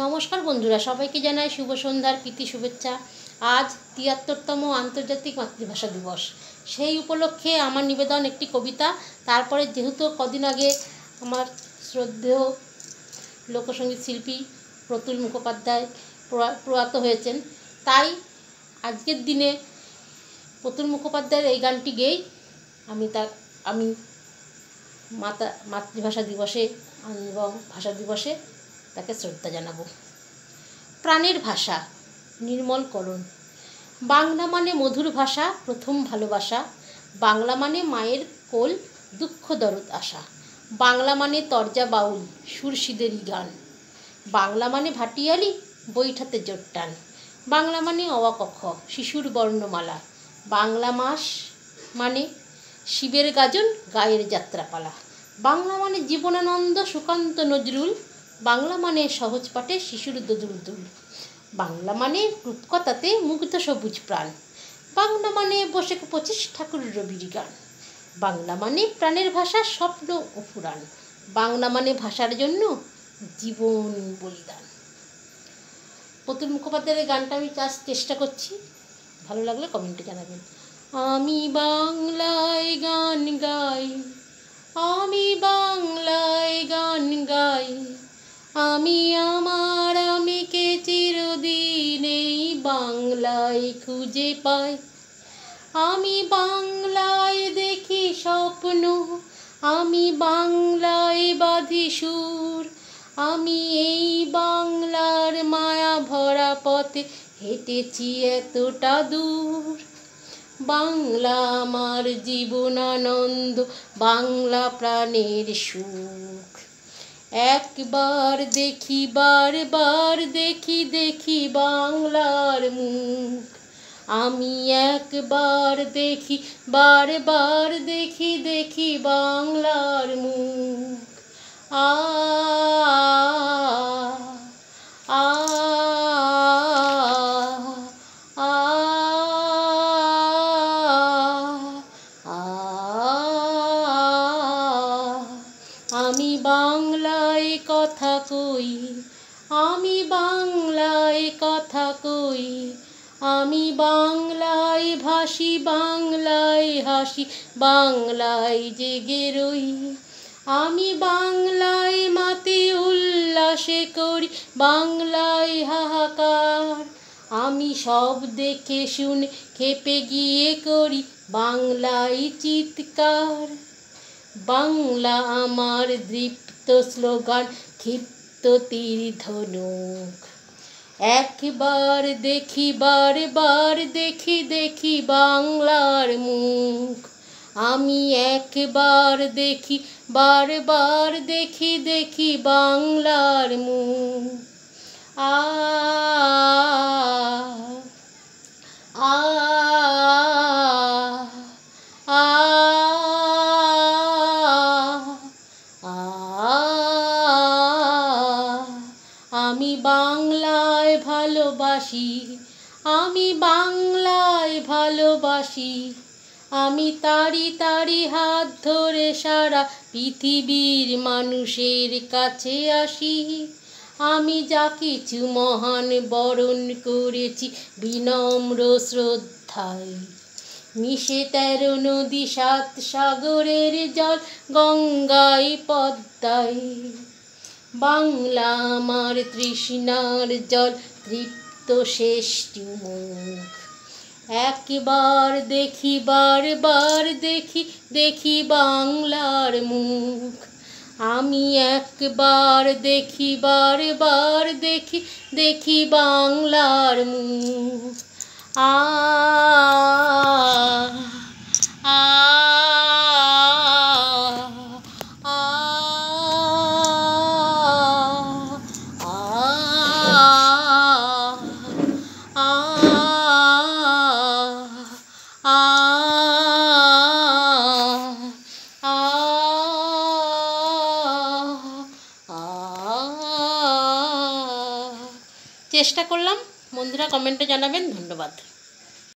নমস্কার বন্ধুরা, সবাইকে জানাই শুভ সন্ধ্যার প্রীতি শুভেচ্ছা। আজ ৭৩তম আন্তর্জাতিক মাতৃভাষা দিবস। সেই উপলক্ষে আমার নিবেদন একটি কবিতা। তারপরে যেহেতু কদিন আগে আমার শ্রদ্ধেয় লোকসঙ্গীত শিল্পী প্রতুল মুখোপাধ্যায় প্রয়াত হয়েছেন, তাই আজকের দিনে প্রতুল মুখোপাধ্যায়ের এই গানটি গেয়েই আমি মাতৃভাষা দিবসে এবং ভাষা দিবসে তাকে শ্রদ্ধা জানাবো। প্রাণের ভাষা নির্মলকরণ। বাংলা মানে মধুর ভাষা, প্রথম ভালোবাসা। বাংলা মানে মায়ের কোল, দুঃখ দরদ আশা। বাংলা মানে তরজা বাউল, সুরশিদেরই গান। বাংলা মানে ভাটিয়ালি, বৈঠাতে জোরটান। বাংলা মানে অ আ ক খ, শিশুর বর্ণমালা। বাংলা মাস মানে শিবের গাজন, গায়ের যাত্রাপালা। বাংলা মানে জীবনানন্দ, সুকান্ত নজরুল। বাংলা মানে সহজ পাঠে শিশুর দোদুলদুল। বাংলা মানে রূপকথাতে মুগ্ধ সবুজ প্রাণ। বাংলা মানে বসে ২৫ ঠাকুর রবির গান। বাংলা মানে প্রাণের ভাষা, স্বপ্ন ও পুরাণ। বাংলা মানে ভাষার জন্য জীবন বলিদান। প্রতুল মুখোপাধ্যায়ের গানটা আমি চেষ্টা করছি, ভালো লাগলে কমেন্টে জানাবেন। আমি বাংলায় গান গাই, আমি বাংলায় গান গাই, আমি আমার আমিকে চিরদিন এই বাংলায় খুঁজে পাই। আমি বাংলায় দেখি স্বপ্ন, আমি বাংলায় বাঁধি সুর। আমি এই বাংলার মায়া ভরা পথে হেঁটেছি এতটা দূর। বাংলা আমার জীবনানন্দ, বাংলা প্রাণের সুখ। একবার দেখি, বারবার দেখি, দেখি বাংলার মুখ। আমি একবার দেখি, বারবার দেখি, দেখি বাংলার মুখ। আ আ আমি বাংলায় কথা কই, আমি বাংলায় কথা কই, আমি বাংলায় ভাসি, বাংলায় হাসি, বাংলায় জেগে রই। আমি বাংলায় মাতে উল্লাসে করি, বাংলায় হাহাকার। আমি সব দেখে শুনে খেপে গিয়ে করি বাংলায় চিৎকার। বাংলা আমার দৃপ্ত স্লোগান, ক্ষিপ্ত তীর ধনুক। একবার দেখি, বারবার দেখি, দেখি বাংলার মুখ। আমি একবার দেখি, বারবার দেখি, দেখি বাংলার মুখ। আ আ আ আমি বাংলায় ভালোবাসি, আমি বাংলায় ভালোবাসি। আমি তারি তারি হাত ধরে সারা পৃথিবীর মানুষের কাছে আসি। আমি যা কিছু মহান বরণ করেছি বিনম্র শ্রদ্ধায়। মিশে ১৩ নদী, ৭ সাগরের জল, গঙ্গায় পদ্মায়। বাংলা আমার তৃষ্ণার জল, তৃপ্ত শেষটি মুখ। একবার দেখি, বারবার দেখি, দেখি বাংলার মুখ। আমি একবার দেখি, বারবার দেখি, দেখি বাংলার মুখ। আ আ চেষ্টা করলাম। বন্ধুরা কমেন্টে জানাবেন। ধন্যবাদ।